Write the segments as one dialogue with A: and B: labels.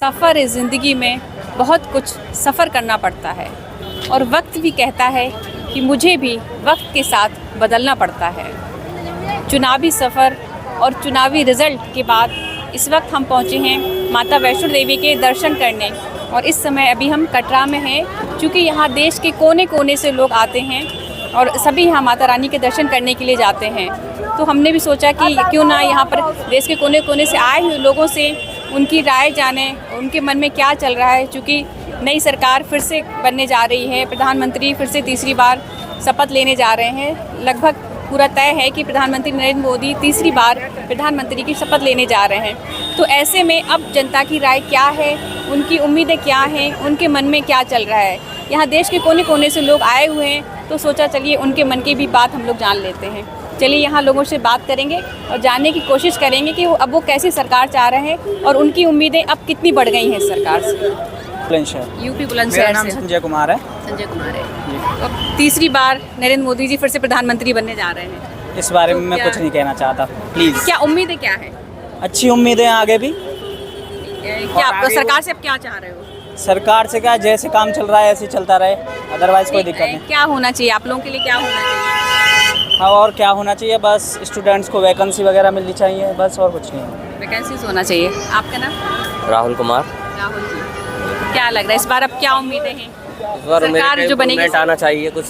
A: सफ़र इस ज़िंदगी में बहुत कुछ सफ़र करना पड़ता है और वक्त भी कहता है कि मुझे भी वक्त के साथ बदलना पड़ता है। चुनावी सफ़र और चुनावी रिज़ल्ट के बाद इस वक्त हम पहुँचे हैं माता वैष्णो देवी के दर्शन करने और इस समय अभी हम कटरा में हैं। क्योंकि यहाँ देश के कोने कोने से लोग आते हैं और सभी यहाँ माता रानी के दर्शन करने के लिए जाते हैं, तो हमने भी सोचा कि क्यों ना यहाँ पर देश के कोने कोने से आए हुए लोगों से उनकी राय जाने, उनके मन में क्या चल रहा है। क्योंकि नई सरकार फिर से बनने जा रही है, प्रधानमंत्री फिर से तीसरी बार शपथ लेने जा रहे हैं। लगभग पूरा तय है कि प्रधानमंत्री नरेंद्र मोदी तीसरी बार प्रधानमंत्री की शपथ लेने जा रहे हैं। तो ऐसे में अब जनता की राय क्या है, उनकी उम्मीदें क्या हैं, उनके मन में क्या चल रहा है। यहाँ देश के कोने कोने से लोग आए हुए हैं, तो सोचा चलिए उनके मन की भी बात हम लोग जान लेते हैं। चलिए यहाँ लोगों से बात करेंगे और जानने की कोशिश करेंगे कि अब वो कैसी सरकार चाह रहे हैं और उनकी उम्मीदें अब कितनी बढ़ गई हैं सरकार से।
B: बुलंदशहर।
A: यूपी बुलंदशहर से।
B: मेरा नाम संजय कुमार है।
A: संजय कुमार है। अब तीसरी बार नरेंद्र मोदी जी फिर से प्रधानमंत्री बनने जा रहे हैं।
B: इस बारे में
A: तो
B: मैं कुछ नहीं कहना चाहता, प्लीज़।
A: क्या उम्मीदें क्या है?
B: अच्छी उम्मीदें आगे भी।
A: क्या आप सरकार से अब क्या चाह रहे हो?
B: सरकार से क्या, जैसे काम चल रहा है ऐसे चलता रहे, अदरवाइज कोई दिक्कत नहीं।
A: क्या होना चाहिए आप लोगों के लिए, क्या होना चाहिए?
B: हाँ, और क्या होना चाहिए, बस स्टूडेंट्स को वैकेंसी वगैरह मिलनी चाहिए, बस और कुछ नहीं।
A: वैकेंसीज होना चाहिए। आपका नाम?
C: राहुल कुमार।
A: राहुल जी, क्या लग रहा है इस बार अब क्या उम्मीदें हैं?
C: इस बार
A: सरकार जो बनेगी
C: आना चाहिए, कुछ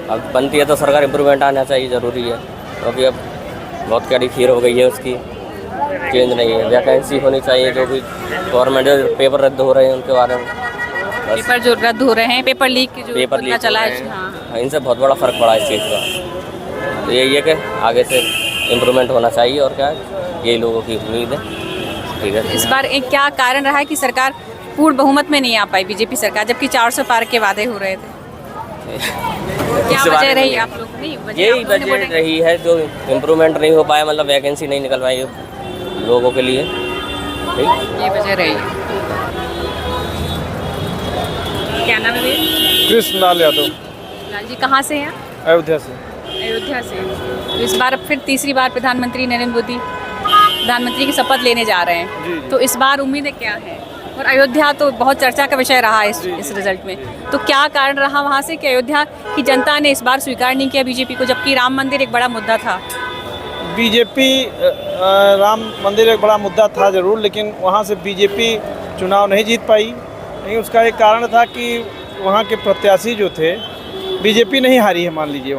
C: अब बनती है तो सरकार इम्प्रूवमेंट आना चाहिए, ज़रूरी है। क्योंकि अब बहुत कड़ी खीर हो गई है, उसकी चेंज नहीं है। वैकेंसी होनी चाहिए, जो भी गवर्नमेंट पेपर रद्द हो रहे हैं उनके बारे में।
A: पेपर जो रद्द हो रहे हैं, पेपर लीक के जो
C: पेपर लीक
A: चला है,
C: हाँ, इनसे बहुत बड़ा फ़र्क पड़ा इस चीज़ का। तो यही है कि आगे से इम्प्रूवमेंट होना चाहिए, और क्या है, यही लोगों की उम्मीद है। ठीक है,
A: इस बार एक क्या कारण रहा है कि सरकार पूर्ण बहुमत में नहीं आ पाई, बीजेपी सरकार, जबकि 400 पार के वादे हो रहे थे? क्या वजह रही आप लोग? नहीं,
C: यही वजह रही है, जो इम्प्रूवमेंट नहीं हो पाया, मतलब वैकेंसी नहीं निकल पाई लोगों के लिए। ठीक,
A: ये वजह रही है। क्या नाम है?
D: कृष्ण लाल यादव।
A: लाल जी कहाँ से हैं?
D: अयोध्या से।
A: अयोध्या से। तो इस बार अब फिर तीसरी बार प्रधानमंत्री नरेंद्र मोदी प्रधानमंत्री की शपथ लेने जा रहे हैं।
D: जी।
A: तो इस बार उम्मीदें क्या है? और अयोध्या तो बहुत चर्चा का विषय रहा है इस रिजल्ट में। तो क्या कारण रहा वहाँ से कि अयोध्या की जनता ने इस बार स्वीकार नहीं किया बीजेपी को, जबकि राम मंदिर एक बड़ा मुद्दा था?
D: बीजेपी राम मंदिर एक बड़ा मुद्दा था ज़रूर, लेकिन वहाँ से बीजेपी चुनाव नहीं जीत पाई। नहीं, उसका एक कारण था कि वहाँ के प्रत्याशी जो थे, बीजेपी नहीं हारी है, मान लीजिए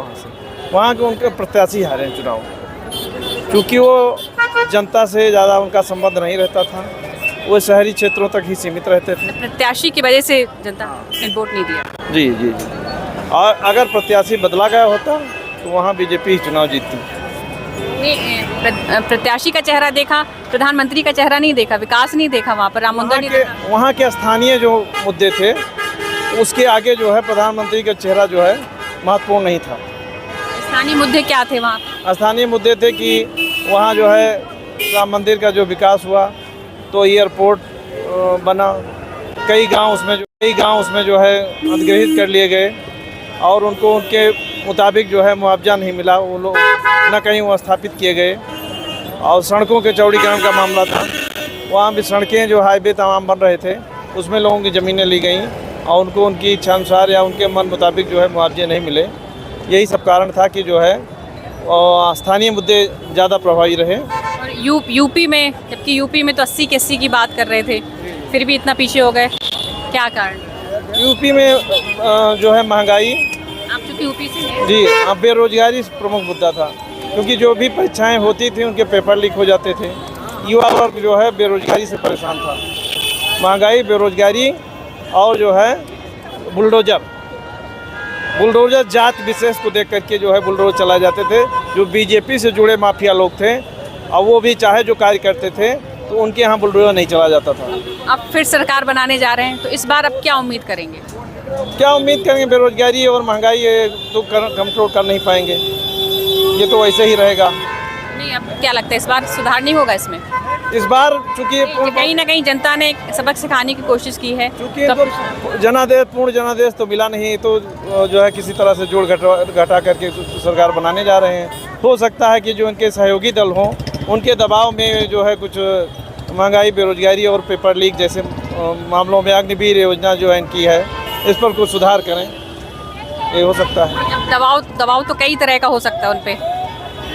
D: वहाँ के उनके प्रत्याशी हारे हैं चुनाव, क्योंकि वो जनता से ज़्यादा उनका संबंध नहीं रहता था, वो शहरी क्षेत्रों तक ही सीमित रहते थे।
A: प्रत्याशी की वजह से जनता ने वोट नहीं दिया?
D: जी जी जी। और अगर प्रत्याशी बदला गया होता तो वहाँ बीजेपी ही चुनाव जीतती।
A: प्रत्याशी का चेहरा देखा, प्रधानमंत्री का चेहरा नहीं देखा, विकास नहीं देखा वहाँ पर, राम मंदिर नहीं देखा।
D: वहाँ के स्थानीय जो मुद्दे थे उसके आगे जो है प्रधानमंत्री का चेहरा जो है महत्वपूर्ण नहीं था।
A: स्थानीय मुद्दे क्या थे वहाँ?
D: स्थानीय मुद्दे थे कि वहाँ जो है राम मंदिर का जो विकास हुआ, तो एयरपोर्ट बना, कई गांव उसमें जो है अधिग्रहित कर लिए गए और उनको उनके मुताबिक जो है मुआवजा नहीं मिला, वो लोग न कहीं वो स्थापित किए गए। और सड़कों के चौड़ीकरण का मामला था, वहाँ भी सड़कें जो हाईवे तमाम बन रहे थे, उसमें लोगों की ज़मीनें ली गई और उनको उनकी इच्छा अनुसार या उनके मन मुताबिक जो है मुआवजे नहीं मिले। यही सब कारण था कि जो है स्थानीय मुद्दे ज़्यादा प्रभावी रहे।
A: और यूपी में, जबकि यूपी में तो 80 के 80 की बात कर रहे थे, फिर भी इतना पीछे हो गए, क्या कारण?
D: यूपी में जो है महंगाई,
A: आप चूँकि यूपी से हैं।
D: जी, अब बेरोजगारी प्रमुख मुद्दा था, क्योंकि जो भी परीक्षाएं होती थी उनके पेपर लीक हो जाते थे। युवा वर्ग जो है बेरोजगारी से परेशान था। महंगाई, बेरोजगारी और जो है बुलडोजर जात विशेष को देख करके जो है बुलडोजर चलाए जाते थे। जो बीजेपी से जुड़े माफिया लोग थे और वो भी चाहे जो कार्य करते थे, तो उनके यहाँ बुलडोजर नहीं चला जाता था।
A: अब फिर सरकार बनाने जा रहे हैं, तो इस बार अब क्या उम्मीद करेंगे?
D: क्या उम्मीद करेंगे? बेरोजगारी और महंगाई तो कंट्रोल कर नहीं पाएंगे, ये तो वैसे ही रहेगा।
A: नहीं, अब क्या लगता है इस बार सुधार नहीं होगा इसमें?
D: इस बार चूँकि
A: कहीं ना कहीं जनता ने सबक सिखाने की कोशिश की है,
D: क्योंकि पूर्ण जनादेश तो मिला नहीं, तो जो है किसी तरह से जोड़ घटा करके सरकार बनाने जा रहे हैं। हो सकता है कि जो उनके सहयोगी दल हों, उनके दबाव में जो है कुछ महंगाई, बेरोजगारी और पेपर लीक जैसे मामलों में अग्निवीर योजना जो है इनकी है, इस पर कुछ सुधार करें, ये हो सकता है।
A: अब दबाव तो कई तरह का हो सकता है उन पे।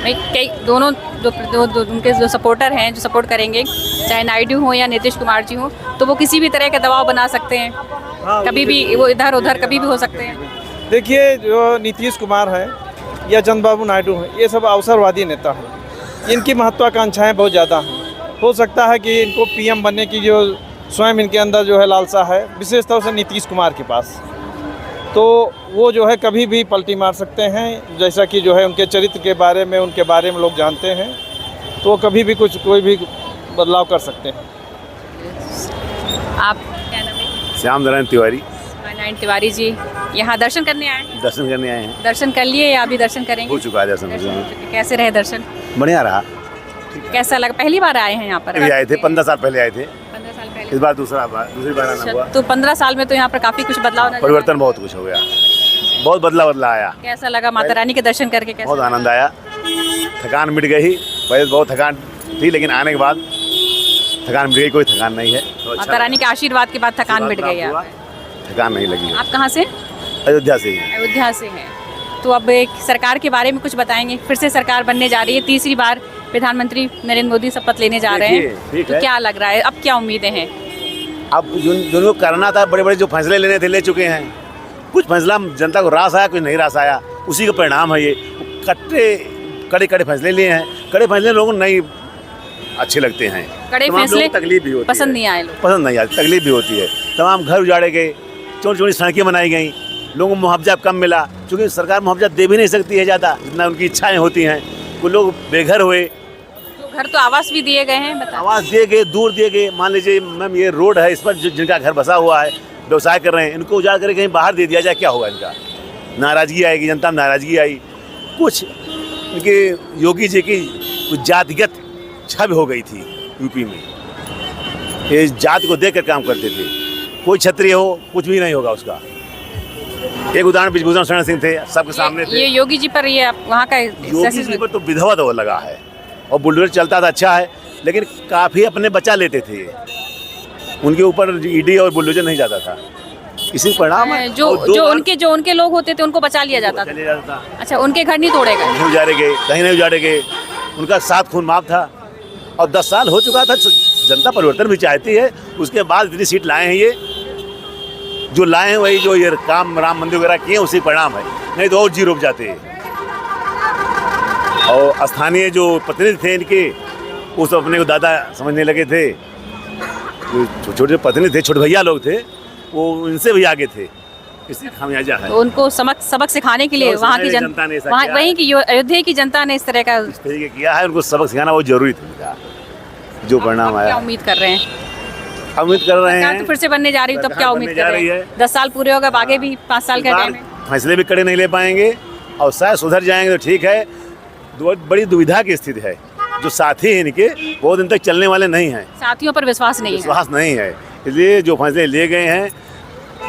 A: भाई कई दोनों जो उनके जो सपोर्टर हैं, जो सपोर्ट करेंगे, चाहे नायडू हो या नीतीश कुमार जी हो, तो वो किसी भी तरह का दबाव बना सकते हैं। कभी भी वो इधर उधर कभी भी हो सकते हैं।
D: देखिए, जो नीतीश कुमार हैं या चंद्रबाबू नायडू हैं, ये सब अवसरवादी नेता हैं। इनकी महत्वाकांक्षाएं बहुत ज़्यादा हैं। हो सकता है कि इनको पीएम बनने की जो स्वयं इनके अंदर जो है लालसा है, विशेष तौर से नीतीश कुमार के पास, तो वो जो है कभी भी पलटी मार सकते हैं। जैसा कि जो है उनके चरित्र के बारे में, उनके बारे में लोग जानते हैं, तो वो कभी भी कोई भी बदलाव कर सकते हैं।
A: आप क्या नाम है?
E: श्याम नारायण तिवारी।
A: नारायण तिवारी जी, यहाँ दर्शन करने आए हैं?
E: दर्शन करने आए हैं।
A: दर्शन कर लिए या अभी दर्शन करेंगे?
E: हो चुका है दर्शन।
A: कैसे रहे दर्शन?
E: बढ़िया रहा।
A: कैसा लगा? पहली बार आए हैं यहाँ पर?
E: अभी आए थे, 15 साल पहले आए थे।
A: 15 साल पहले।
E: इस बार दूसरी बार आना हुआ।
A: तो 15 साल में तो यहाँ पर काफी कुछ बदलाव नजर आया।
E: परिवर्तन बहुत कुछ हो गया, बहुत बदला आया।
A: कैसा लगा माता रानी के दर्शन करके? कैसा
E: बहुत आनंद आया, थकान मिट गई। पहले बहुत थकान थी, लेकिन आने के बाद थकान मिट गई, कोई थकान नहीं है। तो
A: माता रानी के आशीर्वाद के बाद थकान मिट गई है।
E: थकान नहीं लगी।
A: आप कहाँ से?
E: अयोध्या से ही।
A: अयोध्या से हैं। तो अब एक सरकार के बारे में कुछ बताएंगे। फिर से सरकार बनने जा रही है, तीसरी बार प्रधानमंत्री नरेंद्र मोदी शपथ लेने जा रहे हैं, तो क्या लग रहा है, अब क्या उम्मीदें हैं?
E: अब जो करना था, बड़े बड़े जो फैसले लेने थे ले चुके हैं। कुछ फैसला जनता को रास आया, कुछ नहीं रास आया, उसी का परिणाम है ये। कड़े फैसले लिए हैं। कड़े फैसले लोगों को नहीं अच्छे लगते हैं।
A: कड़े फैसले
E: तकलीफ भी होती है,
A: पसंद नहीं आए, लोग
E: पसंद नहीं आती, तकलीफ भी होती है। तमाम घर उजाड़े गए, छोटी सड़कें बनाई गई, लोगों को मुआवजा कम मिला, क्योंकि सरकार मुआवजा दे भी नहीं सकती है ज़्यादा, जितना उनकी इच्छाएं होती हैं। कुछ लोग बेघर हुए।
A: तो घर तो आवास भी दिए गए हैं,
E: आवास दिए गए, दूर दिए गए। मान लीजिए मैम, ये रोड है, इस पर जिनका घर बसा हुआ है, व्यवसाय कर रहे हैं, इनको उजाड़ करके कहीं बाहर दे दिया जाए, क्या होगा? इनका नाराज़गी आएगी, जनता में नाराज़गी आई। कुछ इनके योगी जी की कुछ जातिगत छवि हो गई थी यूपी में। ये जात को देख कर काम करते थे। कोई क्षत्रिय हो, कुछ भी नहीं होगा उसका। एक उदाहरण ब्रिजभूषण शरण सिंह थे, सबके सामने थे।
A: ये योगी जी पर, ये वहाँ का
E: योगी जी पर तो विधवा तो लगा है, और बुलडोजर चलता था, अच्छा है, लेकिन काफ़ी अपने बचा लेते थे ये। उनके ऊपर ईडी और बुलडोजर नहीं जाता था। इसी परिणाम है।
A: जो उनके लोग होते थे उनको बचा लिया जाता था। अच्छा, उनके घर नहीं तोड़े गए?
E: नहीं उजाड़े गए, कहीं नहीं उजाड़े गए। उनका 7 खून माफ था, और 10 साल हो चुका था। जनता परिवर्तन भी चाहती है। उसके बाद इतनी सीट लाए हैं, ये जो लाए हैं वही जो ये काम राम मंदिर वगैरह किए, उसी परिणाम है। नहीं तो और जी रुक जाते हैं। और स्थानीय जो प्रतिनिधि थे इनके, वो सब अपने को दादा समझने लगे थे। जो छोटे प्रतिनिधि थे, छोटे भैया लोग थे, वो इनसे भी आगे थे। इससे खामियाजा है।
A: तो उनको सबक सिखाने के लिए वहाँ की जनता ने, वहीं की अयोध्या की जनता ने इस तरह
E: तरीके किया है। उनको सबक सिखाना वो जरूरी था। जो परिणाम आया,
A: क्या उम्मीद कर रहे हैं?
E: उम्मीद कर रहे हैं
A: तो फिर से बनने जा रही है, तब क्या उम्मीद कर रहे हैं? 10 साल पूरे होगा, आगे भी 5 साल का टाइम है।
E: फैसले भी कड़े नहीं ले पाएंगे, और शायद सुधर जाएंगे तो ठीक है। बड़ी दुविधा की स्थिति है। जो साथी हैं इनके, बहुत दिन तक चलने वाले नहीं हैं।
A: साथियों पर विश्वास नहीं है।
E: इसलिए जो फैसले लिए गए हैं,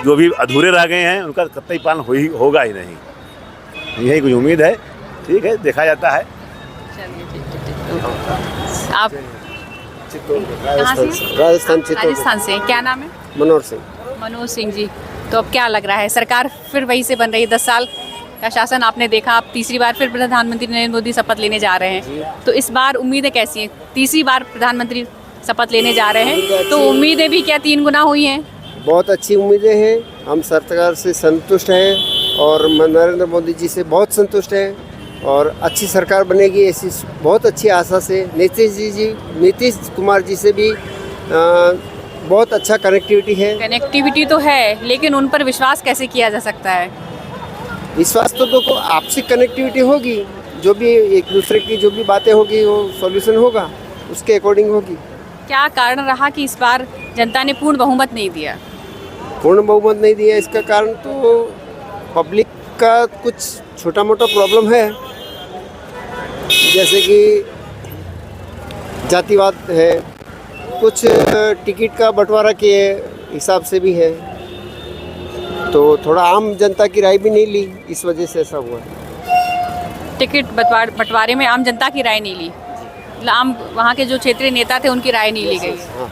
E: जो भी अधूरे रह गए हैं, उनका कतई पालन होगा ही नहीं। यही कुछ उम्मीद है। ठीक है, देखा जाता है।
A: आप राजस्थान से? क्या नाम है? मनोज सिंह जी। तो अब क्या लग रहा है, सरकार फिर वही से बन रही है? 10 साल का शासन आपने देखा, आप तीसरी बार फिर प्रधानमंत्री नरेंद्र मोदी शपथ लेने जा रहे हैं, तो इस बार उम्मीदें कैसी हैं? तीसरी बार प्रधानमंत्री शपथ लेने जा रहे हैं, तो उम्मीदें भी क्या 3 गुना हुई हैं?
F: बहुत अच्छी उम्मीदें हैं। हम सरकार से संतुष्ट हैं, और नरेंद्र मोदी जी से बहुत संतुष्ट हैं, और अच्छी सरकार बनेगी ऐसी बहुत अच्छी आशा से। नीतीश कुमार जी से भी बहुत अच्छा कनेक्टिविटी है।
A: कनेक्टिविटी तो है, लेकिन उन पर विश्वास कैसे किया जा सकता है?
F: विश्वास तो देखो, आपसी कनेक्टिविटी होगी, जो भी एक दूसरे की जो भी बातें होगी वो सॉल्यूशन होगा, उसके अकॉर्डिंग होगी।
A: क्या कारण रहा कि इस बार जनता ने पूर्ण बहुमत नहीं दिया?
F: पूर्ण बहुमत नहीं दिया, इसका कारण तो पब्लिक का कुछ छोटा मोटा प्रॉब्लम है, जैसे कि जातिवाद है, कुछ टिकट का बंटवारा के हिसाब से भी है, तो थोड़ा आम जनता की राय भी नहीं ली, इस वजह से ऐसा हुआ।
A: टिकट बंटवारे में आम जनता की राय नहीं ली, आम वहाँ के जो क्षेत्रीय नेता थे उनकी राय नहीं ली गई।
F: हाँ,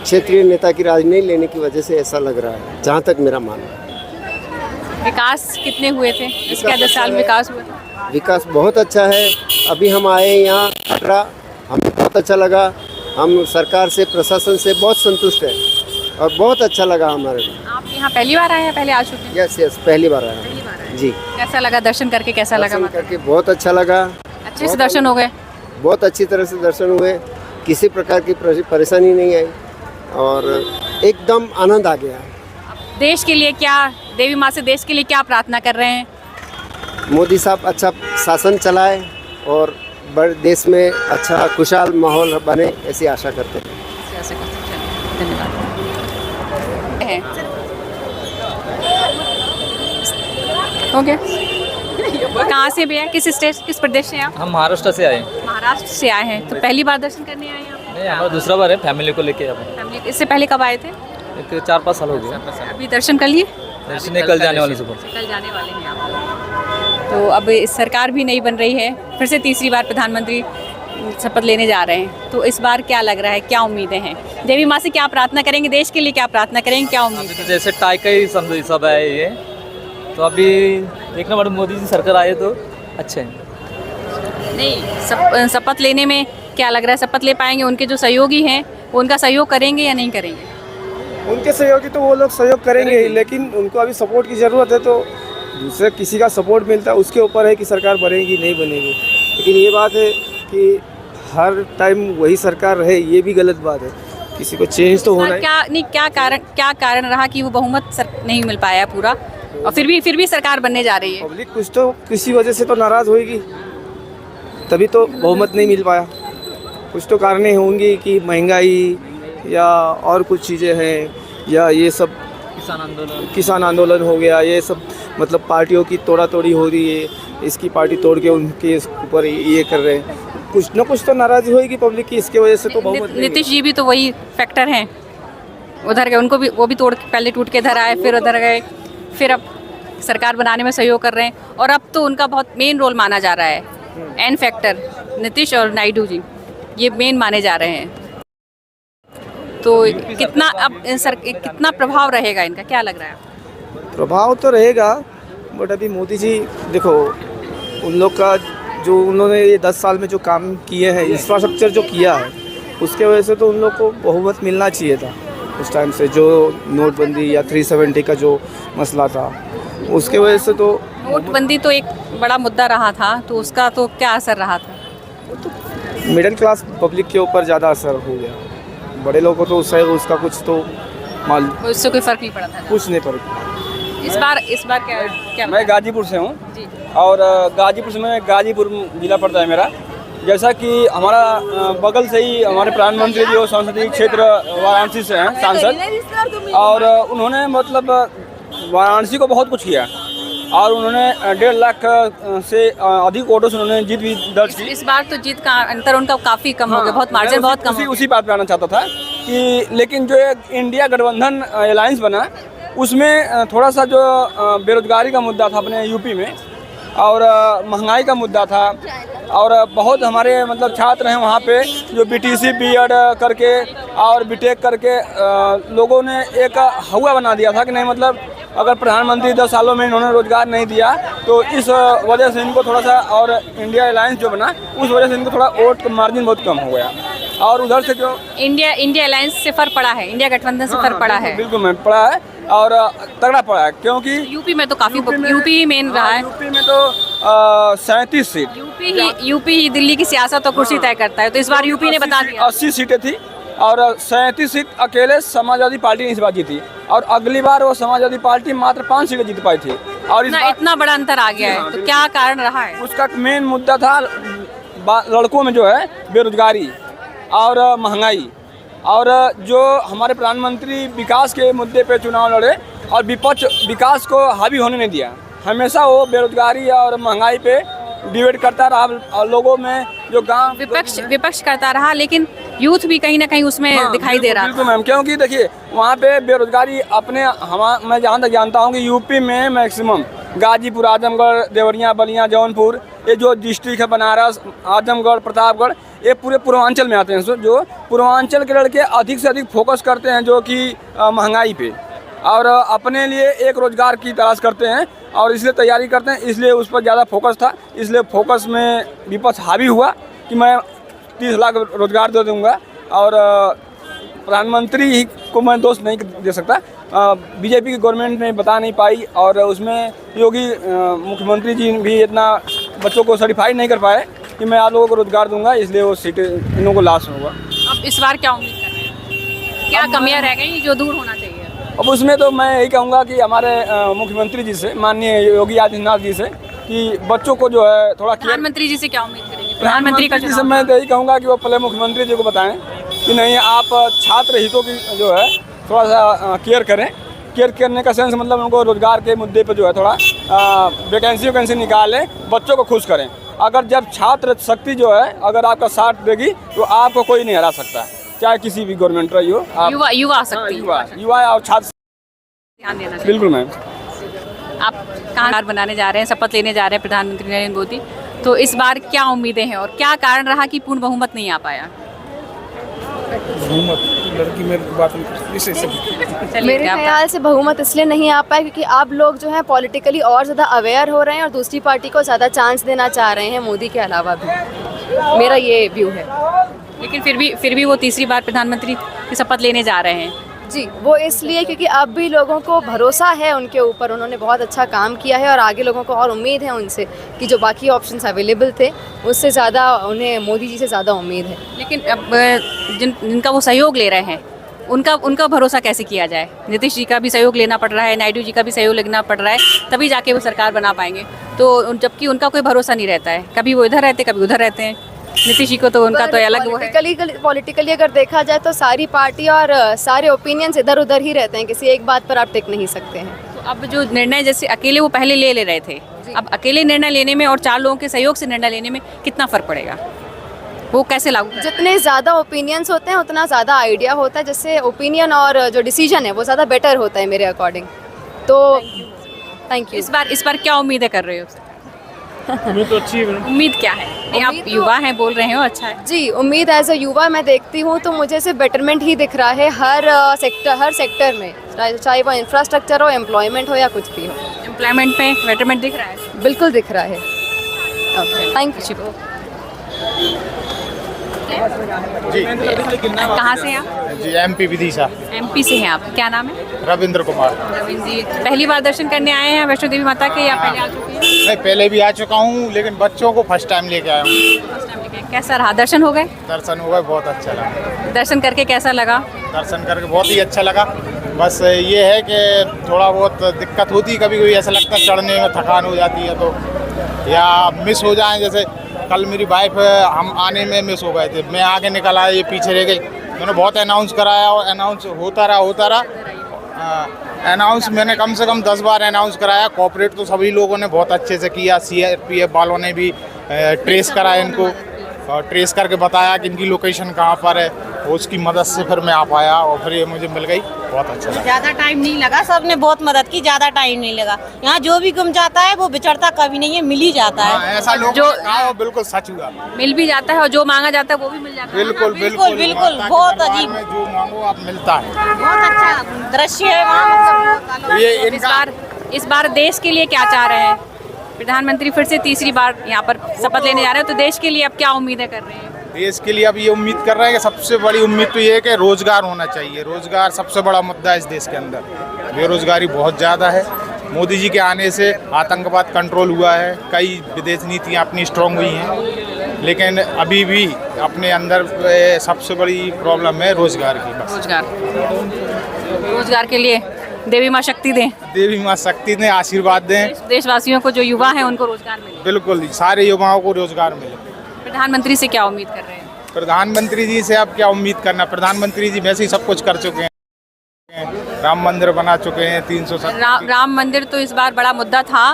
F: क्षेत्रीय नेता की राज नहीं लेने की वजह से ऐसा लग रहा है, जहाँ तक मेरा मानना है।
A: विकास कितने हुए थे इसके 10 साल में विकास हुआ था?
F: विकास बहुत अच्छा है। अभी हम आए यहाँ आगरा, हमें बहुत अच्छा लगा। हम सरकार से, प्रशासन से बहुत संतुष्ट हैं और बहुत अच्छा लगा हमारे को।
A: आप यहाँ पहली बार आए हैं, पहले आ चुके हैं?
F: यस यस, पहली बार आया
A: पहली बार आए।
F: जी।
A: कैसा लगा दर्शन करके, कैसा लगा?
F: दर्शन करके बहुत अच्छा लगा।
A: अच्छे से दर्शन हो गए?
F: बहुत अच्छी तरह से दर्शन हुए, किसी प्रकार की परेशानी नहीं आई और एकदम आनंद आ गया।
A: देश के लिए क्या, देवी माँ से देश के लिए क्या प्रार्थना कर रहे हैं?
F: मोदी साहब अच्छा शासन चलाए और बड़े देश में अच्छा खुशहाल माहौल बने, ऐसी आशा करते हैं।
A: धन्यवाद। हो गया। कहाँ से भी है, किस स्टेट, किस प्रदेश से हैं आप?
G: हम महाराष्ट्र से आए।
A: महाराष्ट्र से आए हैं, तो पहली बार दर्शन करने आए हैं आप?
G: नहीं, हमारा दूसरा बार है, फैमिली को लेके अब
A: फैमिली, इससे पहले कब आए थे?
G: एक 4-5 साल हो गए।
A: अभी दर्शन कर लिए?
G: दर्शन कल जाने वाले सुबह।
A: कल जाने वाले हैं आप। तो अब इस सरकार भी नहीं बन रही है, फिर से तीसरी बार प्रधानमंत्री शपथ लेने जा रहे हैं, तो इस बार क्या लग रहा है, क्या उम्मीदें हैं? देवी माँ से क्या प्रार्थना करेंगे, देश के लिए क्या प्रार्थना करेंगे, क्या उम्मीद है?
G: जैसे टाई का ही समझो सब है ये, तो अभी देखना पड़ेगा, मोदी जी सरकार आए तो अच्छे हैं।
A: नहीं, शपथ लेने में क्या लग रहा है, शपथ ले पाएंगे? उनके जो सहयोगी हैं वो उनका सहयोग करेंगे या नहीं करेंगे?
H: उनके सहयोगी तो वो लोग सहयोग करेंगे ही, लेकिन उनको अभी सपोर्ट की ज़रूरत है, तो दूसरे किसी का सपोर्ट मिलता है उसके ऊपर है कि सरकार बनेगी नहीं बनेगी। लेकिन ये बात है कि हर टाइम वही सरकार रहे, ये भी गलत बात है, किसी को चेंज तो होना है।
A: क्या कारण रहा कि वो बहुमत नहीं मिल पाया पूरा, और फिर भी सरकार बनने जा रही है?
H: पब्लिक कुछ तो किसी वजह से तो नाराज़ होएगी, तभी तो बहुमत नहीं मिल पाया। कुछ तो कारणें होंगी कि महंगाई या और कुछ चीज़ें हैं, या ये सब किसान आंदोलन हो गया, ये सब मतलब पार्टियों की तोड़ा तोड़ी हो रही है, इसकी पार्टी तोड़ के उनके ऊपर ये कर रहे हैं, कुछ ना कुछ तो नाराज़गी होगी पब्लिक की, इसके वजह से तो बहुमत नहीं।
A: नीतीश जी भी तो वही फैक्टर हैं, उधर गए, उनको भी वो भी तोड़ के पहले टूट के इधर आए, फिर उधर गए, फिर अब सरकार बनाने में सहयोग कर रहे हैं, और अब तो उनका बहुत मेन रोल माना जा रहा है, एन फैक्टर नीतीश और नायडू जी, ये मेन माने जा रहे हैं। तो कितना प्रभाव रहेगा इनका, क्या लग रहा है?
H: प्रभाव तो रहेगा, बट अभी मोदी जी देखो, उन लोग का जो उन्होंने ये 10 साल में जो काम किए हैं, इंफ्रास्ट्रक्चर जो किया है, उसके वजह से तो उन लोग को बहुमत मिलना चाहिए था उस टाइम से। जो नोटबंदी या 370 का जो मसला था, उसके वजह से तो
A: नोटबंदी तो एक बड़ा मुद्दा रहा था, तो उसका तो क्या असर रहा था?
H: मिडिल क्लास पब्लिक के ऊपर ज़्यादा असर हो गया, बड़े लोगों को तो उसका कुछ तो मालूम,
A: उससे कोई फर्क नहीं पड़ा था?
H: कुछ नहीं पड़ा।
A: इस बार क्या
B: मैं गाजीपुर से हूँ
A: जी।
B: और गाजीपुर से मैं गाजीपुर जिला पड़ता है मेरा। जैसा कि हमारा बगल से ही हमारे प्रधानमंत्री जो संसदीय क्षेत्र वाराणसी से हैं सांसद, और उन्होंने मतलब वाराणसी को बहुत कुछ किया, और उन्होंने 1.5 लाख से अधिक वोटों से उन्होंने जीत भी दर्ज की।
A: इस बार तो जीत का अंतर उनका काफ़ी कम हो गया, बहुत मार्जिन बहुत कम हो गया।
B: उसी बात पे आना चाहता था कि लेकिन जो एक इंडिया गठबंधन अलायंस बना, उसमें थोड़ा सा जो बेरोजगारी का मुद्दा था अपने यूपी में, और महंगाई का मुद्दा था, और बहुत हमारे मतलब छात्र हैं वहाँ पे जो बीटीसी बीएड करके और बीटेक करके लोगों ने एक हवा बना दिया था कि नहीं, मतलब अगर प्रधानमंत्री 10 सालों में इन्होंने रोजगार नहीं दिया तो इस वजह से इनको थोड़ा सा, और इंडिया अलायंस जो बना उस वजह से इनको थोड़ा वोट मार्जिन बहुत कम हो गया। और उधर से जो
A: इंडिया अलायंस से फर्क पड़ा है, इंडिया गठबंधन से फर्क पड़ा है,
B: बिल्कुल मैम पड़ा है, और तगड़ा पड़ा है, क्योंकि
A: यूपी में तो काफ़ी, यूपी मेन रहा है।
B: यूपी में तो 37 सीट,
A: यूपी ही दिल्ली की सियासत और कुर्सी तय करता है, तो इस बार यूपी ने बता दिया
B: 80 सीटें थी, और 37 सीट अकेले समाजवादी पार्टी ने इस बार जीती, और अगली बार वो समाजवादी पार्टी मात्र 5 सीटें जीत पाई थी, और
A: इतना बड़ा अंतर आ गया है, तो क्या कारण रहा है?
B: उसका मेन मुद्दा था लड़कों में जो है बेरोजगारी और महंगाई, और जो हमारे प्रधानमंत्री विकास के मुद्दे पे चुनाव लड़े और विपक्ष विकास को हावी होने नहीं दिया, हमेशा वो बेरोजगारी और महंगाई पे डिबेट करता रहा, और लोगों में जो गांव
A: विपक्ष करता रहा, लेकिन यूथ भी कहीं ना कहीं उसमें दिखाई दे रहा
B: बिल्कुल मैम, क्योंकि देखिए वहाँ पे बेरोजगारी अपने मैं जहाँ तक जानता हूँ कि यूपी में मैक्सिमम गाजीपुर, आजमगढ़, देवरिया, बलिया, जौनपुर, ये जो डिस्ट्रिक्ट है बनारस, आजमगढ़, प्रतापगढ़, ये पूरे पूर्वांचल में आते हैं। जो पूर्वांचल के लड़के अधिक से अधिक फोकस करते हैं जो कि महंगाई पे, और अपने लिए एक रोज़गार की तलाश करते हैं और इसलिए तैयारी करते हैं, इसलिए उस पर ज़्यादा फोकस था। इसलिए फोकस में विपक्ष हावी हुआ कि मैं 30 लाख रोज़गार दे दूँगा, और प्रधानमंत्री को मैं दोष नहीं दे सकता, बीजेपी की गवर्नमेंट ने बता नहीं पाई, और उसमें योगी मुख्यमंत्री जी भी इतना बच्चों को सर्टिफाइड नहीं कर पाए कि मैं आप लोगों को रोज़गार दूंगा, इसलिए वो सीटें इन लोगों को लॉस होगा।
A: अब इस बार क्या उम्मीद कर रहे हैं, क्या कमियां रह गई जो दूर होना चाहिए?
B: अब उसमें तो मैं यही कहूँगा कि हमारे मुख्यमंत्री जी से, माननीय योगी आदित्यनाथ जी से, कि बच्चों को जो है थोड़ा
A: प्रधानमंत्री जी से क्या उम्मीद करेंगे? प्रधानमंत्री का
B: जी से मैं तो यही कहूँगा कि वो पहले मुख्यमंत्री जी को बताएं कि नहीं, आप छात्र हितों की जो है थोड़ा सा केयर करें। केयर करने का सेंस मतलब उनको रोज़गार के मुद्दे पर जो है थोड़ा वैकेंसी निकालें, बच्चों को खुश करें। अगर जब छात्र शक्ति जो है अगर आपका साथ देगी तो आपको कोई नहीं हरा सकता, चाहे किसी भी गवर्नमेंट रही हो।
A: युवा शक्ति,
B: युवा और छात्र
A: ध्यान देना चाहिए।
B: बिल्कुल मैम।
A: आप कहाँ बनाने जा रहे हैं, शपथ लेने जा रहे हैं प्रधानमंत्री नरेंद्र मोदी, तो इस बार क्या उम्मीदें हैं और क्या कारण रहा कि पूर्ण बहुमत नहीं आ पाया?
I: मेरे ख्याल से बहुमत इसलिए नहीं आ पाया क्योंकि आप लोग जो हैं पॉलिटिकली और ज़्यादा अवेयर हो रहे हैं और दूसरी पार्टी को ज़्यादा चांस देना चाह रहे हैं मोदी के अलावा भी। मेरा ये व्यू है।
A: लेकिन फिर भी वो तीसरी बार प्रधानमंत्री की शपथ लेने जा रहे हैं।
I: जी, वो इसलिए क्योंकि अब भी लोगों को भरोसा है उनके ऊपर, उन्होंने बहुत अच्छा काम किया है और आगे लोगों को और उम्मीद है उनसे कि जो बाकी ऑप्शंस अवेलेबल थे उससे ज़्यादा उन्हें मोदी जी से ज़्यादा उम्मीद है।
A: लेकिन अब जिनका वो सहयोग ले रहे हैं उनका भरोसा कैसे किया जाए? नीतीश जी का भी सहयोग लेना पड़ रहा है, नायडू जी का भी सहयोग लेना पड़ रहा है, तभी जाके वो सरकार बना पाएंगे। तो जबकि उनका कोई भरोसा नहीं रहता है, कभी वो इधर रहते कभी उधर रहते हैं। नीतीश जी को तो उनका तो अलग वो है।
I: पॉलिटिकली अगर देखा जाए तो सारी पार्टी और सारे ओपिनियंस इधर उधर ही रहते हैं, किसी एक बात पर आप टिक नहीं सकते हैं।
A: तो अब जो निर्णय जैसे अकेले वो पहले ले रहे थे, अब अकेले निर्णय लेने में और 4 लोगों के सहयोग से निर्णय लेने में कितना फ़र्क पड़ेगा? वो कैसे लागू?
I: जितने ज़्यादा ओपिनियंस होते हैं उतना ज़्यादा आइडिया होता है, जिससे ओपिनियन और जो डिसीजन है वो ज़्यादा बेटर होता है मेरे अकॉर्डिंग। तो थैंक यू।
A: इस बार क्या उम्मीदें कर रहे हो?
D: उम्मीद तो अच्छी है।
A: उम्मीद क्या है? नहीं, आप युवा हैं, बोल रहे हो, अच्छा है।
I: जी, उम्मीद एज अ युवा मैं देखती हूँ तो मुझे सिर्फ बेटरमेंट ही दिख रहा है हर सेक्टर में, चाहे वो इंफ्रास्ट्रक्चर हो, एम्प्लॉयमेंट हो या कुछ भी हो।
A: एम्प्लॉयमेंट में बेटरमेंट दिख रहा है?
I: बिल्कुल दिख रहा है। Thank you.
D: जी,
A: कहाँ से हैं आप?
D: जी MP विदिशा।
A: MP से हैं आप, क्या नाम है?
D: रविंद्र कुमार।
A: रविंद्र जी, पहली बार दर्शन करने आए हैं वैष्णो देवी माता के या पहले आ चुके हैं?
D: मैं पहले भी आ चुका हूँ लेकिन बच्चों को फर्स्ट टाइम लेके आया हूँ।
A: कैसा रहा? दर्शन हो गए?
D: दर्शन हुआ, बहुत अच्छा लगा।
A: दर्शन करके कैसा लगा?
D: दर्शन करके बहुत ही अच्छा लगा। बस ये है कि थोड़ा बहुत दिक्कत होती है, कभी कभी ऐसा लगता है चढ़ने में थकान हो जाती है तो, या मिस हो जाए। जैसे कल मेरी वाइफ, हम आने में मिस हो गए थे, मैं आगे निकल आया, ये पीछे रह गई। मैंने बहुत अनाउंस कराया और अनाउंस होता रहा। अनाउंस मैंने कम से कम 10 बार अनाउंस कराया। कोऑपरेट तो सभी लोगों ने बहुत अच्छे से किया। CRPF वालों ने भी ट्रेस कराया इनको, और ट्रेस करके बताया कि इनकी लोकेशन कहाँ पर है, उसकी मदद से फिर मैं आ पाया और फिर ये मुझे मिल गई। बहुत अच्छा लगा।
J: ज़्यादा टाइम नहीं लगा, सबने बहुत मदद की, ज़्यादा टाइम नहीं लगा। यहाँ जो भी गुम जाता है वो बिछड़ता कभी नहीं है, मिल ही जाता है।
D: ऐसा लोग
A: जो
D: बिल्कुल सच हुआ,
A: मिल भी जाता है और जो मांगा जाता है वो भी मिल जाता है।
D: बिल्कुल
J: बिल्कुल बिल्कुल, बहुत अजीब,
D: जो मांगो आप मिलता है।
J: बहुत अच्छा दृश्य है वहाँ।
D: ये
A: इस बार देश के लिए क्या चाह रहे हैं? प्रधानमंत्री फिर से तीसरी बार यहाँ पर शपथ लेने जा रहे हो, तो देश के लिए अब क्या उम्मीदें कर रहे हैं?
D: देश के लिए अब ये उम्मीद कर रहे हैं कि सबसे बड़ी उम्मीद तो ये है कि रोजगार होना चाहिए। रोजगार सबसे बड़ा मुद्दा है इस देश के अंदर। बेरोजगारी बहुत ज़्यादा है। मोदी जी के आने से आतंकवाद कंट्रोल हुआ है, कई विदेश नीतियाँ अपनी स्ट्रॉन्ग हुई हैं, लेकिन अभी भी अपने अंदर सबसे बड़ी प्रॉब्लम है रोजगार की। बस
A: रोजगार के लिए देवी माँ शक्ति दें।
D: देवी माँ शक्ति ने आशीर्वाद दें।
A: देशवासियों को, जो युवा हैं उनको रोजगार मिले।
D: बिल्कुल, सारे युवाओं को रोजगार मिले।
A: प्रधानमंत्री से क्या उम्मीद कर रहे हैं?
D: प्रधानमंत्री जी से अब क्या उम्मीद करना? प्रधानमंत्री जी वैसे ही सब कुछ कर चुके हैं। राम मंदिर बना चुके हैं 370।
A: राम मंदिर तो इस बार बड़ा मुद्दा था,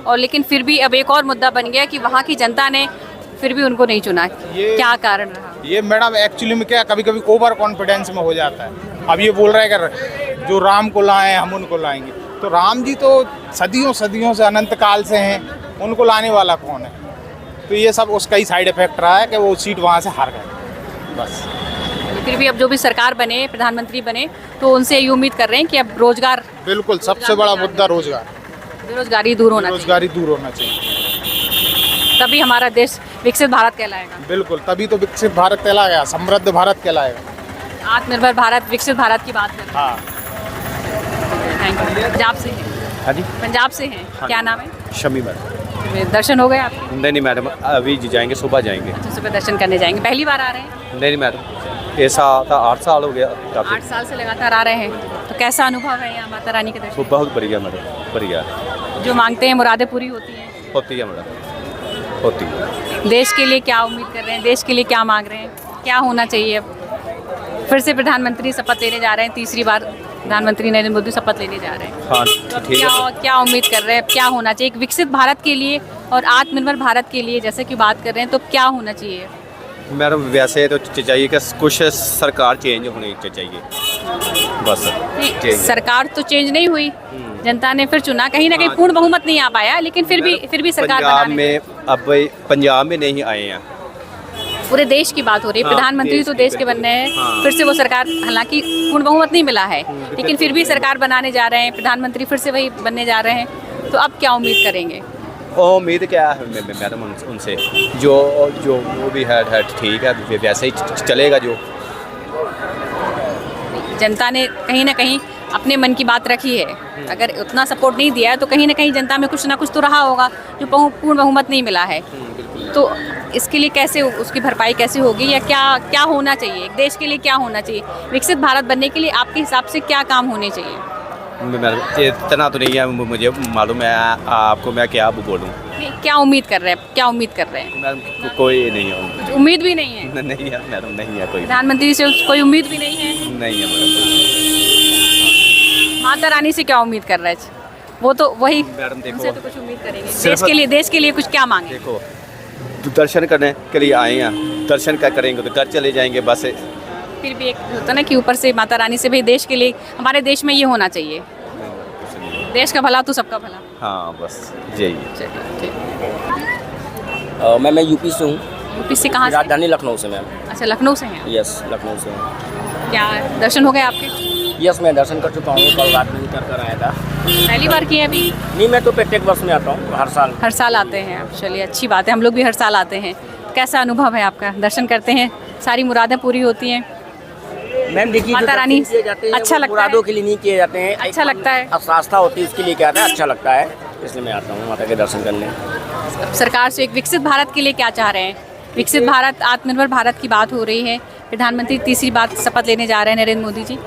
A: और लेकिन फिर भी अब एक और मुद्दा बन गया कि वहाँ की जनता ने फिर भी उनको नहीं चुना। क्या कारण रहा?
D: ये मैडम एक्चुअली में क्या, कभी कभी ओवर कॉन्फिडेंस में हो जाता है। अब ये बोल रहे हैं कि जो राम को लाए हम उनको लाएंगे, तो राम जी तो सदियों से अनंत काल से हैं, उनको लाने वाला कौन है?
K: तो ये सब उसका ही साइड इफेक्ट रहा है कि वो सीट वहाँ से हार गए बस।
A: फिर भी अब जो भी सरकार बने, प्रधानमंत्री बने, तो उनसे ये उम्मीद कर रहे हैं कि अब रोजगार,
K: बिल्कुल सबसे बड़ा मुद्दा रोजगार,
A: बेरोजगारी दूर होना चाहिए,
K: बेरोजगारी दूर होना चाहिए,
A: तभी हमारा देश विकसित भारत कहलाएगा।
K: बिल्कुल तभी तो विकसित भारत कहलाएगा, समृद्ध भारत कहलाएगा।
A: आत्मनिर्भर भारत, विकसित भारत की बात कर रहे
K: हाँ
A: हैं। Thank you. पंजाब से हैं?
L: हाँ जी,
A: पंजाब से हैं, क्या नाम है?
L: शमी मैडम।
A: दर्शन हो गए आपके?
L: नहीं मैडम, अभी जाएंगे, सुबह जाएंगे।
A: अच्छा, सुबह दर्शन करने जाएंगे। पहली बार आ रहे हैं?
L: नहीं मैडम, ऐसा था 8 साल हो गया।
A: 8 साल से लगातार आ रहे हैं, तो कैसा अनुभव है यहाँ माता रानी के दर्शन?
L: बहुत बढ़िया मैडम, बढ़िया।
A: जो मांगते हैं मुरादें पूरी होती हैं?
L: होती है मैडम, होती है।
A: देश के लिए क्या उम्मीद कर रहे हैं, देश के लिए क्या मांग रहे हैं, क्या होना चाहिए? अब फिर से प्रधानमंत्री शपथ लेने जा रहे हैं, तीसरी बार प्रधानमंत्री नरेंद्र मोदी शपथ लेने जा रहे हैं।
L: हाँ
A: तो अब
L: ठीक है।
A: क्या उम्मीद कर रहे हैं, क्या होना चाहिए एक विकसित भारत के लिए और आत्मनिर्भर भारत के लिए, जैसे कि बात कर रहे हैं, तो क्या होना चाहिए?
L: मैडम वैसे तो चाहिए कि कुछ सरकार चेंज होनी चाहिए बस।
A: नहीं, सरकार तो चेंज नहीं हुई, जनता ने फिर चुना, कहीं ना कहीं पूर्ण बहुमत नहीं आ पाया, लेकिन फिर भी सरकार
L: पंजाब में, अब पंजाब में नहीं आए हैं,
A: पूरे देश की बात हो रही है।
L: हाँ,
A: प्रधानमंत्री तो देश के बनने हैं,
L: हाँ।
A: फिर से वो सरकार, हालांकि पूर्ण बहुमत नहीं मिला है, लेकिन फिर भी सरकार बनाने जा रहे हैं, प्रधानमंत्री फिर से वही बनने जा रहे हैं, तो अब क्या उम्मीद करेंगे?
L: उम्मीद क्या है मैडम उनसे, जो वो भी है ठीक है, वैसे ही चलेगा। जो
A: जनता ने कहीं ना कहीं अपने मन की बात रखी है, अगर उतना सपोर्ट नहीं दिया है तो कहीं ना कहीं जनता में कुछ ना कुछ तो रहा होगा जो पूर्ण बहुमत नहीं मिला है। तो इसके लिए कैसे उसकी भरपाई कैसे होगी, या क्या होना चाहिए, एक देश के लिए क्या होना चाहिए, विकसित भारत बनने के लिए आपके हिसाब से क्या काम होने चाहिए?
L: मैडम इतना तो नहीं है मुझे मालूम है, आपको मैं क्या बोलूँ।
A: क्या उम्मीद कर रहे हैं, क्या उम्मीद कर रहे हैं?
L: मैडम कोई नहीं है,
A: उम्मीद भी नहीं है?
L: नहीं है मैडम, नहीं है कोई,
A: प्रधानमंत्री से कोई उम्मीद भी नहीं है?
L: नहीं है मैडम।
A: माता रानी से क्या उम्मीद कर रहे हैं? वो तो वही,
L: मैडम देखो,
A: उनसे तो कुछ उम्मीद करेंगे। देश के लिए कुछ क्या मांगे?
L: देखो दर्शन करने के लिए आए हैं, दर्शन क्या करेंगे तो घर चले जाएंगे बस।
A: फिर भी एक होता ना कि ऊपर से माता रानी से भी देश के लिए, हमारे देश में ये होना चाहिए, देश का भला तो सबका भला।
L: हाँ बस यही।
C: मैं यूपी से हूँ।
A: यूपी से कहाँ से?
C: राजधानी लखनऊ से मैम।
A: अच्छा, लखनऊ से हैं?
C: यस, लखनऊ से हूँ।
A: क्या दर्शन हो गए आपके?
C: यस, मैं दर्शन कर चुका हूँ, कल रात में ही कर आया था।
A: पहली बार किए अभी?
C: नहीं, मैं तो प्रत्येक वर्ष में आता हूँ, हर साल
A: आते हैं। चलिए अच्छी बात है, हम लोग भी हर साल आते हैं। कैसा अनुभव है आपका? दर्शन करते हैं, सारी मुरादें पूरी होती हैं?
C: मैम देखिए,
A: माता रानी अच्छा लगता है,
C: मुरादों के लिए नहीं किए जाते हैं,
A: अच्छा लगता है,
C: आस्था होती है उसके लिए किया जाता है, अच्छा लगता है, इसलिए मैं आता हूँ माता के दर्शन करने।
A: सरकार से एक विकसित भारत के लिए क्या चाह रहे हैं? विकसित भारत, आत्मनिर्भर भारत की बात हो रही है, प्रधानमंत्री तीसरी बार शपथ लेने जा रहे हैं नरेंद्र मोदी जी,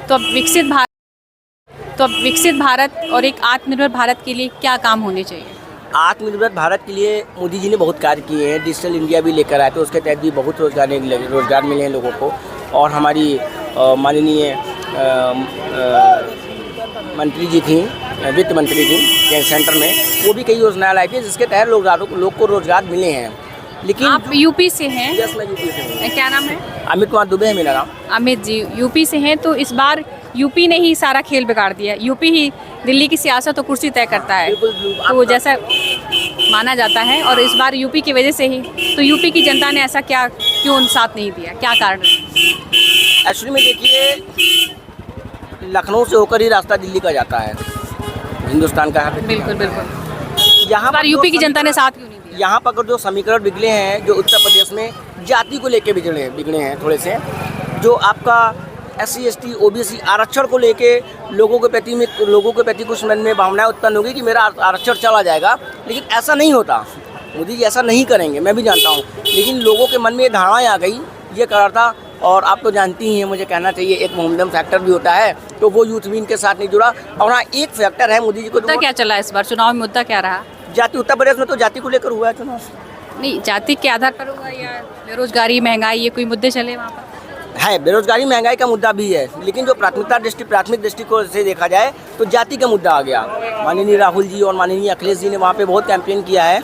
A: तो अब विकसित भारत और एक आत्मनिर्भर भारत के लिए क्या काम होने चाहिए?
C: आत्मनिर्भर भारत के लिए मोदी जी ने बहुत कार्य किए हैं, डिजिटल इंडिया भी लेकर आए, तो उसके तहत भी बहुत रोजगार मिले हैं लोगों को। और हमारी माननीय मंत्री जी थी, वित्त मंत्री थी सेंटर में, वो भी कई योजनाएं लाई थी जिसके तहत लोग को रोजगार मिले हैं। लेकिन
A: आप यूपी से हैं?
C: यस, मैं यूपी से हूँ।
A: क्या नाम है?
C: अमित कुमार दुबे है मेरा नाम।
A: अमित जी यूपी से हैं, तो इस बार यूपी ने ही सारा खेल बिगाड़ दिया, यूपी ही दिल्ली की सियासत और कुर्सी तय करता है, तो जैसा माना जाता है, और इस बार यूपी की वजह से ही, तो यूपी की जनता ने ऐसा क्यों साथ नहीं दिया, क्या कारण?
C: एक्चुअली में देखिए, लखनऊ से होकर ही रास्ता दिल्ली का जाता है, हिंदुस्तान का है।
A: बिल्कुल।
C: यहाँ पर
A: यूपी की जनता ने साथ क्यों नहीं दिया?
C: यहाँ पर जो समीकरण बिगड़े हैं, जो उत्तर प्रदेश में जाति को लेके बिगड़े हैं थोड़े से, जो आपका SC ST OBC आरक्षण को लेके लोगों के प्रति कुछ मन में भावनाएं उत्पन्न होगी कि मेरा आरक्षण चला जाएगा, लेकिन ऐसा नहीं होता। मोदी जी ऐसा नहीं करेंगे, मैं भी जानता हूँ, लेकिन लोगों के मन में ये धारणाएं आ गई, ये करार था। और आप तो जानती ही हैं, मुझे कहना चाहिए, एक मोहम्मदन फैक्टर भी होता है, तो वो यूथ विंग के साथ नहीं जुड़ा। और हाँ, एक फैक्टर है मोदी जी को,
A: मुद्दा क्या चला इस बार चुनाव में? मुद्दा क्या रहा?
C: जाति। उत्तर प्रदेश में तो जाति को लेकर हुआ है चुनाव।
A: नहीं, जाति के आधार पर हुआ या बेरोजगारी, महंगाई, ये कोई मुद्दे चले वहाँ पर?
C: है, बेरोजगारी महंगाई का मुद्दा भी है, लेकिन जो प्राथमिक दृष्टिकोण से देखा जाए तो जाति का मुद्दा आ गया। माननीय राहुल जी और माननीय अखिलेश जी ने वहाँ पे बहुत कैंपेन किया है,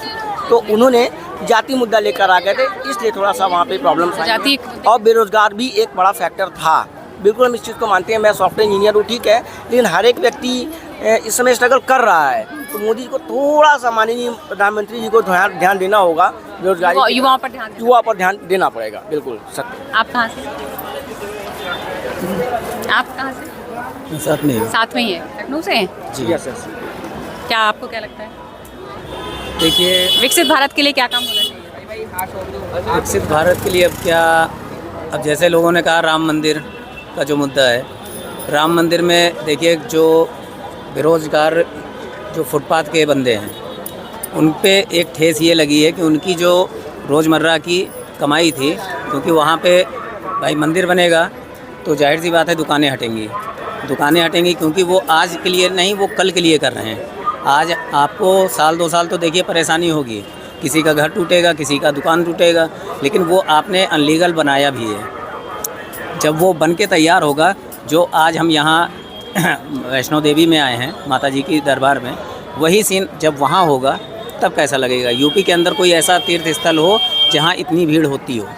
C: तो उन्होंने जाति मुद्दा लेकर आ गए थे, इसलिए थोड़ा सा वहाँ पे प्रॉब्लम
A: जाति
C: और बेरोजगार भी एक बड़ा फैक्टर था। बिल्कुल हम इस चीज़ को मानते हैं। मैं सॉफ्टवेयर इंजीनियर हूँ, ठीक है, लेकिन हर एक व्यक्ति
H: इस समय स्ट्रगल कर रहा है, तो मोदी जी को थोड़ा सा माननीय प्रधानमंत्री जी को ध्यान देना होगा, बेरोजगारी
A: युवाओं पर ध्यान
H: देना पड़ेगा। बिल्कुल सत्य।
A: आप कहाँ से? आप कहाँ से?
H: साथ में
A: साथ में ही है, लखनऊ से हैं?
H: जी।
A: क्या आपको क्या लगता है,
G: देखिए
A: विकसित भारत के लिए क्या काम होना चाहिए?
G: विकसित भारत के लिए अब क्या, अब जैसे लोगों ने कहा राम मंदिर का जो मुद्दा है, राम मंदिर में देखिए जो बेरोजगार जो फुटपाथ के बंदे हैं उन पे एक ठेस ये लगी है कि उनकी जो रोज़मर्रा की कमाई थी, क्योंकि वहाँ पे भाई मंदिर बनेगा तो जाहिर सी बात है दुकानें हटेंगी क्योंकि वो आज के लिए नहीं, वो कल के लिए कर रहे हैं। आज आपको साल 2 साल तो देखिए परेशानी होगी, किसी का घर टूटेगा, किसी का दुकान टूटेगा, लेकिन वो आपने अनलीगल बनाया भी है। जब वो बन के तैयार होगा, जो आज हम यहाँ वैष्णो देवी में आए हैं माता जी की दरबार में, वही सीन जब वहाँ होगा तब कैसा लगेगा। यूपी के अंदर कोई ऐसा तीर्थ स्थल हो जहाँ इतनी भीड़ होती हो,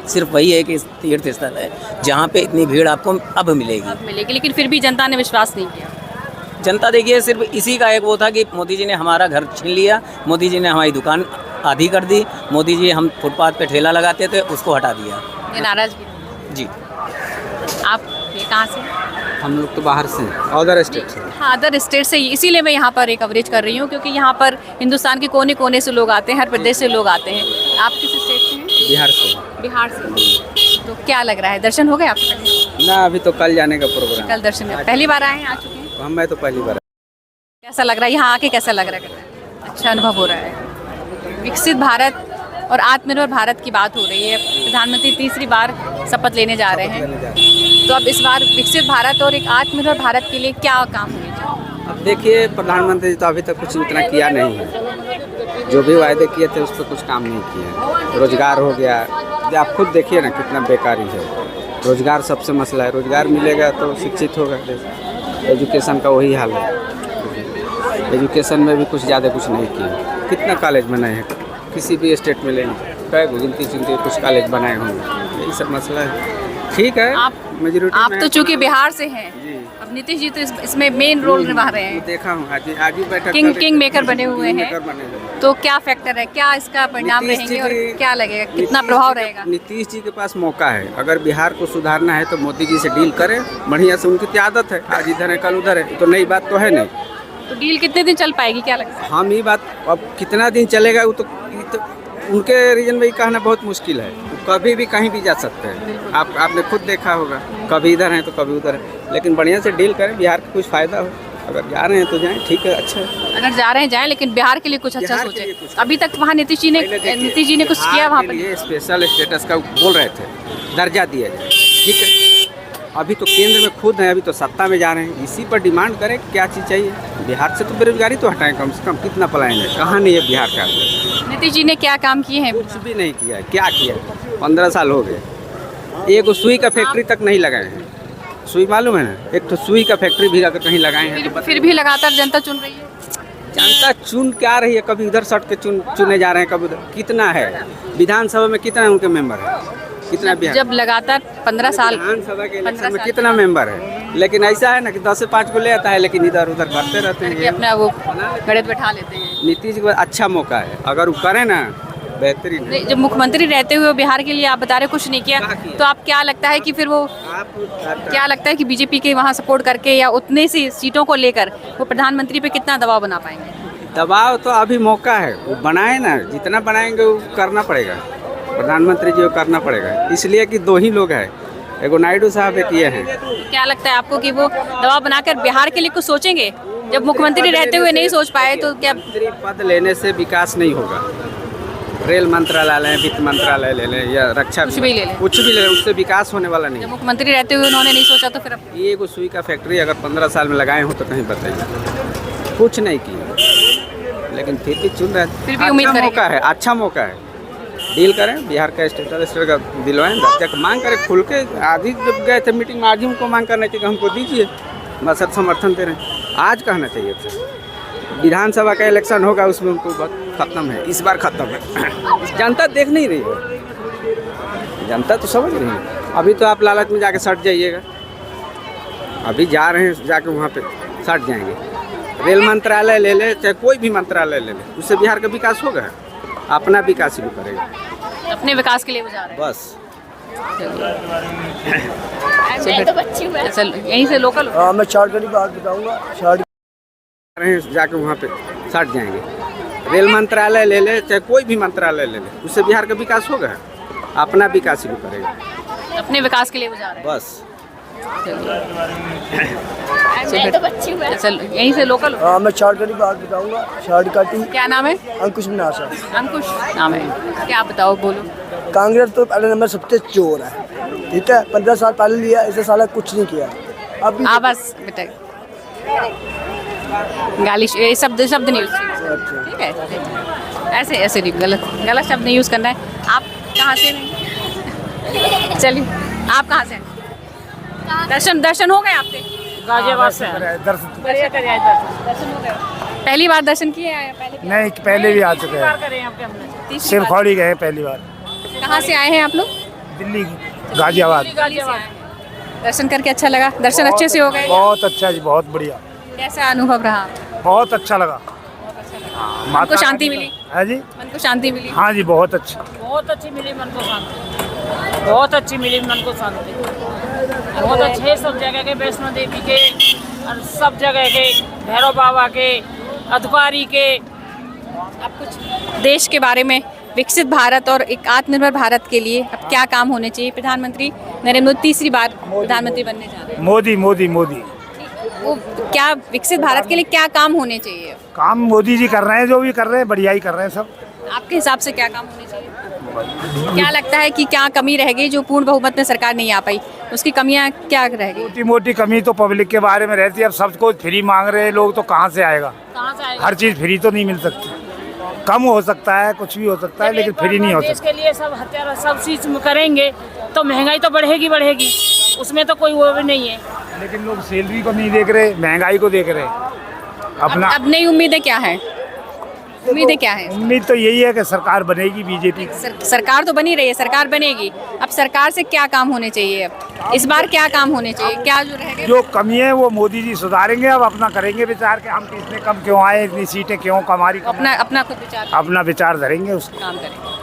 G: सिर्फ वही एक तीर्थ स्थल है जहाँ पे इतनी भीड़ आपको अब मिलेगी।
A: लेकिन फिर भी जनता ने विश्वास नहीं किया।
G: जनता देखिए सिर्फ इसी का एक वो था कि मोदी जी ने हमारा घर छीन लिया, मोदी जी ने हमारी दुकान आधी कर दी, मोदी जी हम फुटपाथ पे ठेला लगाते थे उसको हटा दिया।
A: ये नाराजगी।
G: जी।
A: आप ये कहाँ से?
L: हम लोग तो बाहर से, अदर स्टेट से।
A: हाँ, अदर स्टेट से, इसीलिए मैं यहाँ पर एक कवरेज कर रही हूँ क्योंकि यहाँ पर हिंदुस्तान के कोने कोने से लोग आते हैं, हर प्रदेश से लोग आते हैं। आप किस स्टेट से हैं?
L: बिहार से।
A: बिहार से। तो क्या लग रहा है, दर्शन हो गए आपके?
L: ना, अभी तो कल जाने का प्रोग्राम।
A: कल दर्शन है। पहली बार आए हैं, आ चुके हैं?
L: मैं तो पहली बार।
A: कैसा लग रहा है यहाँ आके, कैसा लग रहा है? अच्छा अनुभव हो रहा है। विकसित भारत और आत्मनिर्भर भारत की बात हो रही है, प्रधानमंत्री तीसरी बार शपथ लेने जा रहे हैं, तो अब इस बार विकसित भारत और एक आत्मनिर्भर भारत के लिए क्या काम होने चाहिए?
L: अब देखिए, प्रधानमंत्री जी तो अभी तक कुछ इतना किया नहीं है, जो भी वायदे किए थे उस पर कुछ काम नहीं किए। रोजगार हो गया, आप खुद देखिए ना कितना बेकारी है। रोजगार सबसे मसला है, रोजगार मिलेगा तो शिक्षित होगा। एजुकेशन का वही हाल है, एजुकेशन में भी कुछ ज़्यादा कुछ नहीं किया। कितना कॉलेज बनाए हैं, किसी भी स्टेट में लेंगे गिनती कुछ कॉलेज बनाए होंगे, यही सब मसला है। ठीक है,
A: आप तो चूंकि बिहार से हैं, अब नीतीश जी तो इसमें मेन रोल निभा रहे हैं।
L: देखा हूँ आज ही बैठक
A: किंग मेकर बने हुए हैं, तो क्या फैक्टर है, क्या इसका परिणाम रहेंगे और क्या लगेगा, कितना प्रभाव रहेगा?
L: नीतीश जी के पास मौका है, अगर बिहार को सुधारना है तो मोदी जी से डील करें बढ़िया से। उनकी आदत है, आज इधर है कल उधर है, तो नई बात तो है नहीं।
A: तो डील कितने दिन चल पाएगी, क्या लगता है?
L: हम ये बात अब कितना दिन चलेगा वो तो उनके रीजन में कहना बहुत मुश्किल है। कभी भी कहीं भी जा सकते हैं, आपने खुद देखा होगा, कभी इधर हैं तो कभी उधर है। लेकिन बढ़िया से डील करें, बिहार का कुछ फ़ायदा हो। अगर जा रहे हैं तो जाएं, ठीक है, अच्छा है।
A: अगर जा रहे हैं जाएं, लेकिन बिहार के लिए कुछ अच्छा सोचें। अभी तक वहाँ नीतीश जी ने कुछ किया वहाँ पर?
L: ये स्पेशल स्टेटस का बोल रहे थे, दर्जा दिया जाए, ठीक है। अभी तो केंद्र में खुद हैं, अभी तो सत्ता में जा रहे हैं, इसी पर डिमांड करें क्या चीज़ चाहिए। बिहार से तो बेरोजगारी तो हटाएं कम से कम, कितना पलायन है, कहाँ नहीं है बिहार का।
A: नीतीश जी ने क्या काम किए हैं?
L: कुछ भी नहीं किया है। क्या किया? 15 साल हो गए, एक सुई का फैक्ट्री तक नहीं लगाए हैं। सुई मालूम है ना, एक तो सुई का फैक्ट्री भी अगर कहीं लगाए हैं तो
A: फिर भी लगातार जनता चुन रही है।
L: जनता चुन क्या रही है, कभी इधर सट के चुने जा रहे हैं, कभी उधर। कितना है विधानसभा में, कितना उनके मेंबर है, कितना बिहार?
A: जब लगातार 15 साल
L: विधानसभा के इलेक्शन में कितना मेंबर है। लेकिन ऐसा है ना कि 10 से 5 को ले आता है, लेकिन इधर उधर करते रहते हैं,
A: अपना वो गणित बैठा लेते हैं।
L: नीतीश जी को अच्छा मौका है, अगर वो करें ना बेहतरीन।
A: जब मुख्यमंत्री रहते हुए बिहार के लिए आप बता रहे कुछ नहीं किया, तो आप क्या लगता है कि फिर वो क्या लगता है कि बीजेपी के वहाँ सपोर्ट करके या उतने सी सीटों को लेकर वो प्रधानमंत्री पे कितना दबाव बना पाएंगे?
L: दबाव तो अभी मौका है, वो बनाए ना, जितना बनाएंगे वो करना पड़ेगा, प्रधानमंत्री जी को करना पड़ेगा। इसलिए कि 2 ही लोग हैं, एगो नायडू साहब एक ये हैं।
A: क्या लगता है आपको कि वो दबाव बनाकर बिहार के लिए कुछ सोचेंगे? जब मुख्यमंत्री रहते हुए नहीं सोच पाए तो क्या?
L: पद लेने से विकास नहीं होगा। रेल मंत्रालय लें, वित्त मंत्रालय ले लें या रक्षा,
A: कुछ भी ले लें,
L: उससे विकास होने वाला नहीं।
A: जब मुख्यमंत्री रहते हुए उन्होंने नहीं सोचा तो फिर
L: ये एगो सुई का फैक्ट्री अगर 15 साल में लगाए हो तो कहीं बताइए, कुछ नहीं किया, लेकिन फिर भी चुन रहे।
A: फिर भी उम्मीद करेंगे।
L: मौका है, अच्छा मौका है, डील करें, बिहार का स्टेटस का दिलवाएं, दर्जा का मांग करें खुल के। आधी जब गए थे मीटिंग में, आज ही उनको मांग करना चाहिए, हमको दीजिए, बस सब समर्थन दे रहे हैं। आज कहना चाहिए था। विधानसभा का इलेक्शन होगा, उसमें उनको खत्म है, इस बार खत्म है। जनता देख नहीं रही है, जनता तो समझ रही है। अभी तो आप लालच में जाके सट जाइएगा, अभी जा रहे हैं, जाके वहाँ पे सट जाएंगे। रेल मंत्रालय ले ले, चाहे कोई भी मंत्रालय ले ले, उससे बिहार का विकास होगा? अपना विकास ही करेगा,
A: अपने विकास के लिए वो जा रहे
L: बस।
A: हैं। अच्छा, यहीं से लोकल हो?
H: मैं शॉर्ट की बात बताऊंगा। शॉर्ट
L: जाके वहाँ पे सट जाएंगे। रेल मंत्रालय ले ले, चाहे कोई भी मंत्रालय ले ले, उससे बिहार का विकास होगा? अपना विकास ही करेगा,
A: अपने विकास के लिए वो जा रहे हैं।
L: बस।
A: अच्छा, यहीं से लोकल हो?
H: मैं शॉर्ट की बात बताऊंगा। शॉर्ट कटी।
A: क्या नाम है?
H: अंकुश मिनासा।
A: अंकुश नाम है। क्या बताओ, बोलो।
H: कांग्रेस तो पहले नंबर सबसे चोर है, ठीक है। 15 साल पहले लिया, इससे साला कुछ नहीं किया। अभी
A: बस बेटा, गाली ये शब्द नहीं यूज, ठीक है? ऐसे ऐसे नहीं, गलत शब्द नहीं यूज़ करना है। आप कहाँ से हैं? चलिए, आप कहाँ से हैं? दर्शन हो गए आपके?
K: गाजियाबाद से
A: दर्शन हो गए। पहली बार दर्शन किए आए पहले?
K: नहीं, पहले भी आ चुके हैं। शिवखौड़ी गए पहली बार।
A: कहाँ से आए हैं आप लोग?
K: दिल्ली, गाजियाबाद।
A: दर्शन करके अच्छा लगा? दर्शन अच्छे से हो गए?
K: बहुत अच्छा जी, बहुत बढ़िया।
A: कैसा अनुभव रहा?
K: बहुत अच्छा लगा।
A: मन को शांति मिली?
K: है जी,
A: मन को शांति मिली?
K: हाँ जी, बहुत अच्छा।
J: बहुत अच्छी मिली मन को शांति, बहुत अच्छी मिली मन को शांति। बहुत अच्छे सब जगह के, वैष्णो देवी के और सब जगह के, भैरव बाबा के, अधकारी के।
A: अब कुछ देश के बारे में, विकसित भारत और एक आत्मनिर्भर भारत के लिए अब क्या काम होने चाहिए? प्रधानमंत्री नरेंद्र मोदी तीसरी बार प्रधानमंत्री बनने जा रहे हैं।
K: मोदी
A: वो क्या विकसित भारत के लिए क्या काम होने चाहिए?
K: काम मोदी जी कर रहे हैं, जो भी कर रहे हैं बढ़िया ही कर रहे हैं सब।
A: आपके हिसाब से क्या काम होने चाहिए? क्या लगता है कि क्या कमी रह गई जो पूर्ण बहुमत में सरकार नहीं आ पाई? उसकी कमियां क्या रह गई?
K: छोटी मोटी कमी तो पब्लिक के बारे में रहती है। अब सबको फ्री मांग रहे हैं लोग, तो कहाँ से आएगा? हर चीज़ फ्री तो नहीं मिल सकती। कम हो सकता है, कुछ भी हो सकता है, लेकिन फ्री नहीं हो सकता।
J: देश के लिए सब हत्यारा सब चीज करेंगे तो महंगाई तो बढ़ेगी, उसमें तो कोई वो भी नहीं है।
K: लेकिन लोग सैलरी को नहीं देख रहे, महंगाई को देख रहे अपना।
A: अब नई उम्मीदें क्या है? उम्मीदें क्या है?
K: उम्मीद तो यही है कि सरकार बनेगी बीजेपी।
A: सरकार तो बनी रही है, सरकार बनेगी। अब सरकार से क्या काम होने चाहिए? अब इस बार क्या काम होने चाहिए? क्या जो रह गए?
K: जो कमी है वो मोदी जी सुधारेंगे। अब अपना करेंगे विचार कि हम इतने कम क्यों आए, इतनी सीटें क्यों हमारी।
A: अपना खुद विचार,
K: अपना विचार धरेंगे, उसका
A: काम करेंगे।